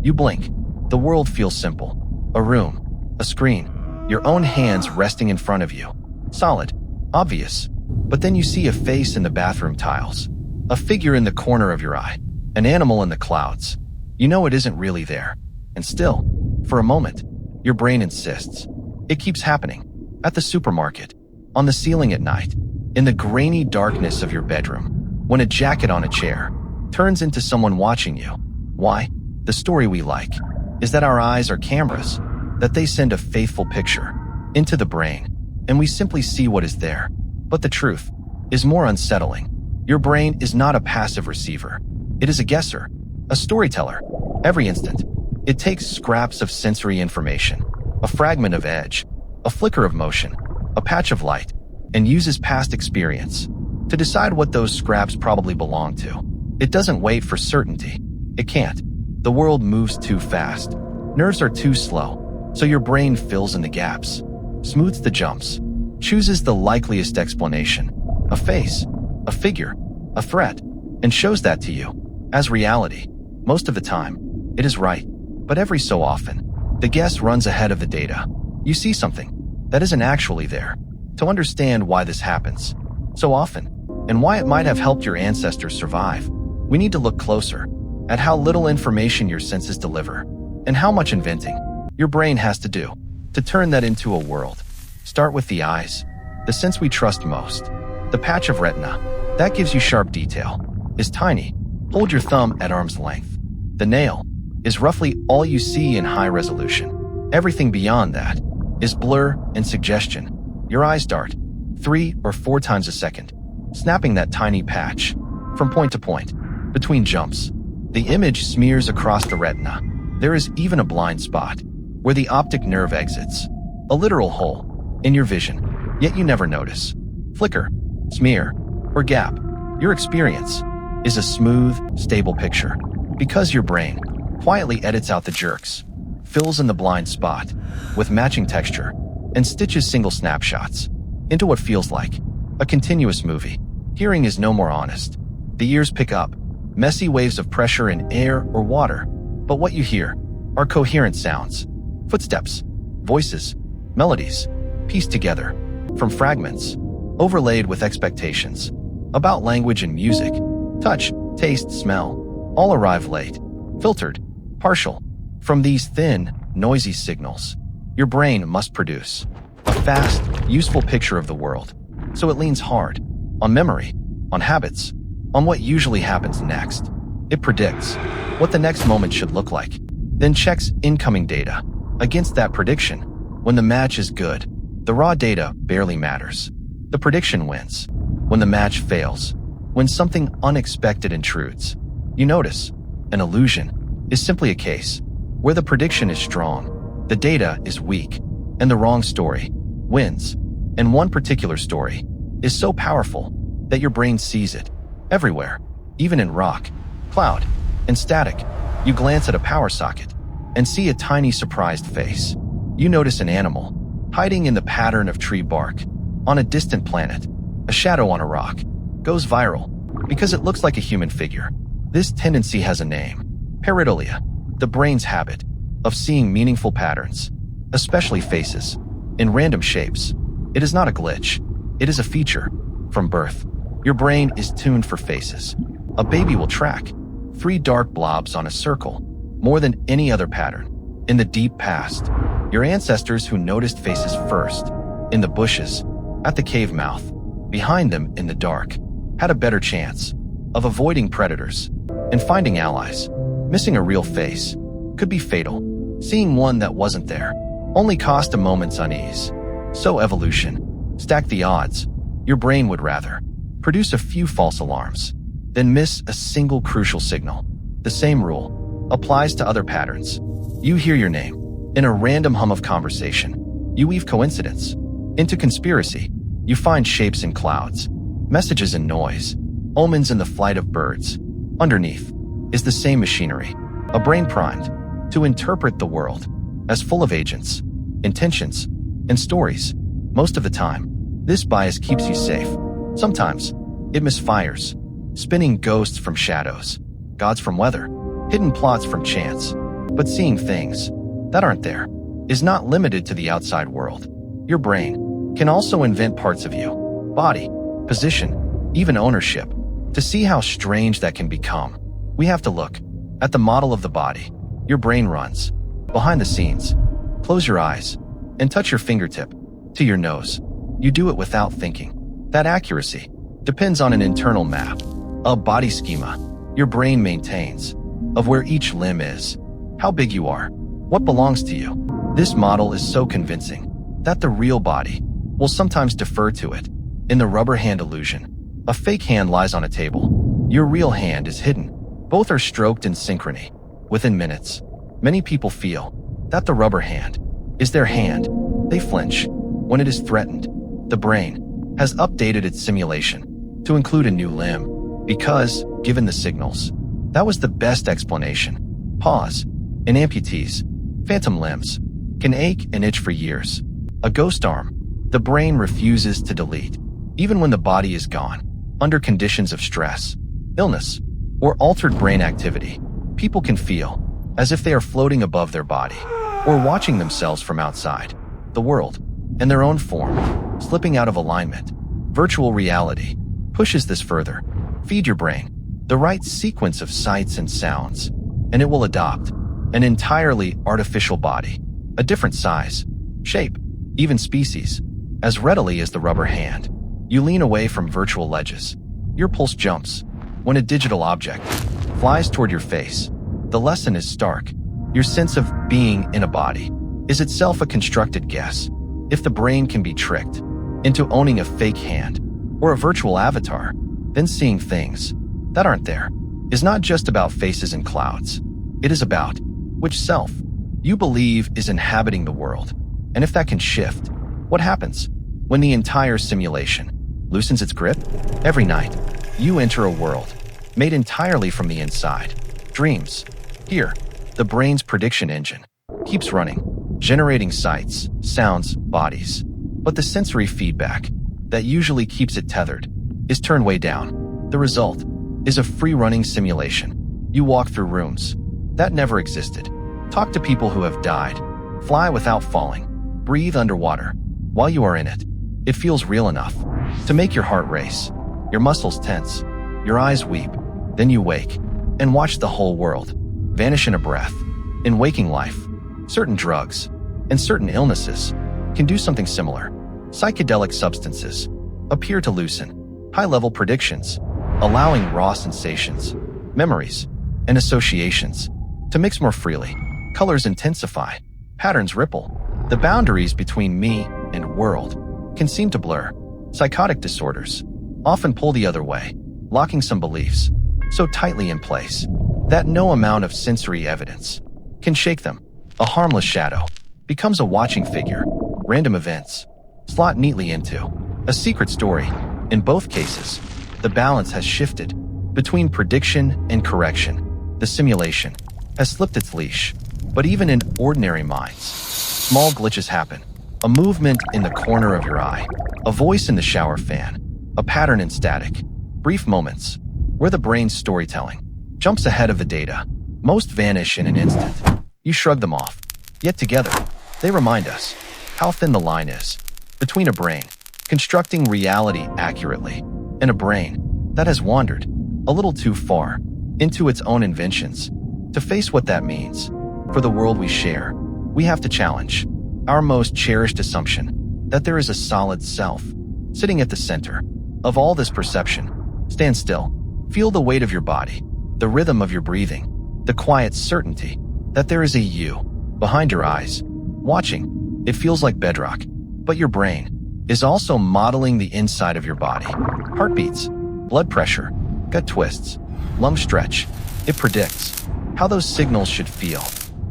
You blink. The world feels simple. A room, a screen, your own hands resting in front of you. Solid, obvious. But then you see a face in the bathroom tiles, a figure in the corner of your eye, an animal in the clouds. You know it isn't really there. And still, for a moment, your brain insists. It keeps happening. At the supermarket, on the ceiling at night, in the grainy darkness of your bedroom, when a jacket on a chair turns into someone watching you. Why? The story we like is that our eyes are cameras, that they send a faithful picture into the brain, and we simply see what is there. But the truth is more unsettling. Your brain is not a passive receiver. It is a guesser, a storyteller. Every instant, it takes scraps of sensory information, a fragment of edge, a flicker of motion, a patch of light, and uses past experience to decide what those scraps probably belong to. It doesn't wait for certainty. It can't. The world moves too fast. Nerves are too slow, so your brain fills in the gaps, smooths the jumps, chooses the likeliest explanation, a face, a figure, a threat, and shows that to you as reality. Most of the time, it is right, but every so often, the guess runs ahead of the data. You see something that isn't actually there. To understand why this happens so often, and why it might have helped your ancestors survive, we need to look closer at how little information your senses deliver, and how much inventing your brain has to do to turn that into a world. Start with the eyes, the sense we trust most. The patch of retina that gives you sharp detail is tiny. Hold your thumb at arm's length. The nail is roughly all you see in high resolution. Everything beyond that is blur and suggestion. Your eyes dart 3 or 4 times a second, snapping that tiny patch from point to point between jumps. The image smears across the retina. There is even a blind spot where the optic nerve exits, a literal hole in your vision, yet you never notice. Flicker, smear, or gap. Your experience is a smooth, stable picture because your brain quietly edits out the jerks, fills in the blind spot with matching texture, and stitches single snapshots into what feels like a continuous movie. Hearing is no more honest. The ears pick up messy waves of pressure in air or water, but what you hear are coherent sounds, footsteps, voices, melodies, pieced together from fragments, overlaid with expectations about language and music. Touch, taste, smell, all arrive late, filtered, partial. From these thin, noisy signals, your brain must produce a fast, useful picture of the world. So it leans hard on memory, on habits, on what usually happens next. It predicts what the next moment should look like, then checks incoming data against that prediction. When the match is good, the raw data barely matters. The prediction wins. When the match fails, when something unexpected intrudes, you notice an illusion is simply a case where the prediction is strong, the data is weak, and the wrong story wins. And one particular story is so powerful that your brain sees it everywhere, even in rock, cloud, and static. You glance at a power socket and see a tiny surprised face. You notice an animal hiding in the pattern of tree bark. On a distant planet, a shadow on a rock goes viral because it looks like a human figure. This tendency has a name: Pareidolia, the brain's habit of seeing meaningful patterns, especially faces, in random shapes. It is not a glitch. It is a feature. From birth, your brain is tuned for faces. A baby will track 3 dark blobs on a circle more than any other pattern. In the deep past, your ancestors who noticed faces first, in the bushes, at the cave mouth, behind them in the dark, had a better chance of avoiding predators and finding allies. Missing a real face could be fatal. Seeing one that wasn't there only cost a moment's unease. So evolution stacked the odds. Your brain would rather produce a few false alarms than miss a single crucial signal. The same rule applies to other patterns. You hear your name in a random hum of conversation. You weave coincidence into conspiracy. You find shapes in clouds, messages in noise, omens in the flight of birds. Underneath is the same machinery, a brain primed to interpret the world as full of agents, intentions, and stories. Most of the time, this bias keeps you safe. Sometimes, it misfires, spinning ghosts from shadows, gods from weather, hidden plots from chance. But seeing things that aren't there is not limited to the outside world. Your brain can also invent parts of you, body, position, even ownership. To see how strange that can become, we have to look at the model of the body your brain runs. Behind the scenes, close your eyes and touch your fingertip to your nose. You do it without thinking. That accuracy depends on an internal map, a body schema your brain maintains of where each limb is, how big you are, what belongs to you. This model is so convincing that the real body will sometimes defer to it. In the rubber hand illusion, a fake hand lies on a table. Your real hand is hidden. Both are stroked in synchrony. Within minutes, many people feel that the rubber hand is their hand. They flinch when it is threatened. The brain has updated its simulation to include a new limb because, given the signals, that was the best explanation. Pause. In amputees, phantom limbs can ache and itch for years. A ghost arm, the brain refuses to delete, even when the body is gone. Under conditions of stress, illness, or altered brain activity, people can feel as if they are floating above their body or watching themselves from outside the world and their own form, slipping out of alignment. Virtual reality pushes this further. Feed your brain the right sequence of sights and sounds, and it will adopt an entirely artificial body, a different size, shape, even species, as readily as the rubber hand. You lean away from virtual ledges. Your pulse jumps when a digital object flies toward your face. The lesson is stark. Your sense of being in a body is itself a constructed guess. If the brain can be tricked into owning a fake hand or a virtual avatar, then seeing things that aren't there is not just about faces and clouds. It is about which self you believe is inhabiting the world. And if that can shift, what happens when the entire simulation loosens its grip? Every night, you enter a world made entirely from the inside. Dreams. Here, the brain's prediction engine keeps running, generating sights, sounds, bodies. But the sensory feedback that usually keeps it tethered is turned way down. The result is a free-running simulation. You walk through rooms that never existed, talk to people who have died, fly without falling, breathe underwater. While you are in it, it feels real enough to make your heart race, your muscles tense, your eyes weep. Then you wake and watch the whole world vanish in a breath. In waking life, certain drugs and certain illnesses can do something similar. Psychedelic substances appear to loosen high-level predictions, allowing raw sensations, memories, and associations to mix more freely. Colors intensify, patterns ripple. The boundaries between me and world can seem to blur. Psychotic disorders often pull the other way, locking some beliefs so tightly in place that no amount of sensory evidence can shake them. A harmless shadow becomes a watching figure. Random events slot neatly into a secret story. In both cases, the balance has shifted between prediction and correction. The simulation has slipped its leash. But even in ordinary minds, small glitches happen. A movement in the corner of your eye, a voice in the shower fan, a pattern in static. Brief moments where the brain's storytelling jumps ahead of the data. Most vanish in an instant. You shrug them off. Yet together, they remind us how thin the line is between a brain constructing reality accurately and a brain that has wandered a little too far into its own inventions. To face what that means for the world we share, we have to challenge our most cherished assumption that there is a solid self sitting at the center of all this perception. Stand still. Feel the weight of your body, the rhythm of your breathing, the quiet certainty that there is a you behind your eyes, watching. It feels like bedrock, but your brain is also modeling the inside of your body. Heartbeats, blood pressure, gut twists, lung stretch. It predicts how those signals should feel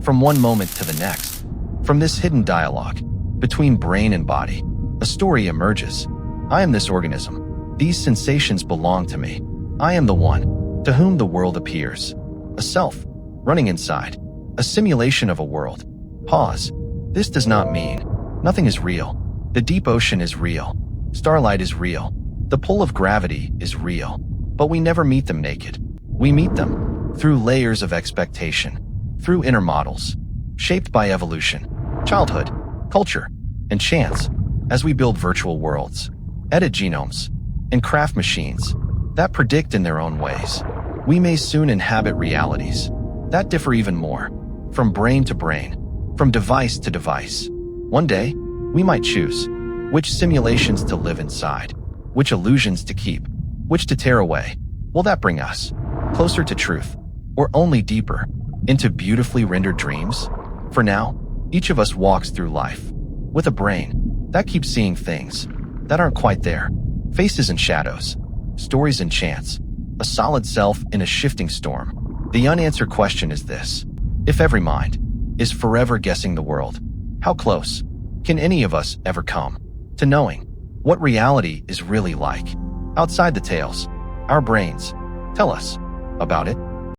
from one moment to the next. From this hidden dialogue between brain and body, a story emerges. I am this organism. These sensations belong to me. I am the one to whom the world appears. A self running inside, a simulation of a world. Pause. This does not mean nothing is real. The deep ocean is real. Starlight is real. The pull of gravity is real. But we never meet them naked. We meet them through layers of expectation, through inner models, shaped by evolution, childhood, culture, and chance, as we build virtual worlds, edit genomes, and craft machines that predict in their own ways. We may soon inhabit realities that differ even more, from brain to brain, from device to device. One day, we might choose which simulations to live inside, which illusions to keep, which to tear away. Will that bring us closer to truth, or only deeper into beautifully rendered dreams? For now, each of us walks through life with a brain that keeps seeing things that aren't quite there, faces and shadows, stories and chance, a solid self in a shifting storm. The unanswered question is this: if every mind is forever guessing the world, how close can any of us ever come to knowing what reality is really like? Outside the tales, our brains tell us about it.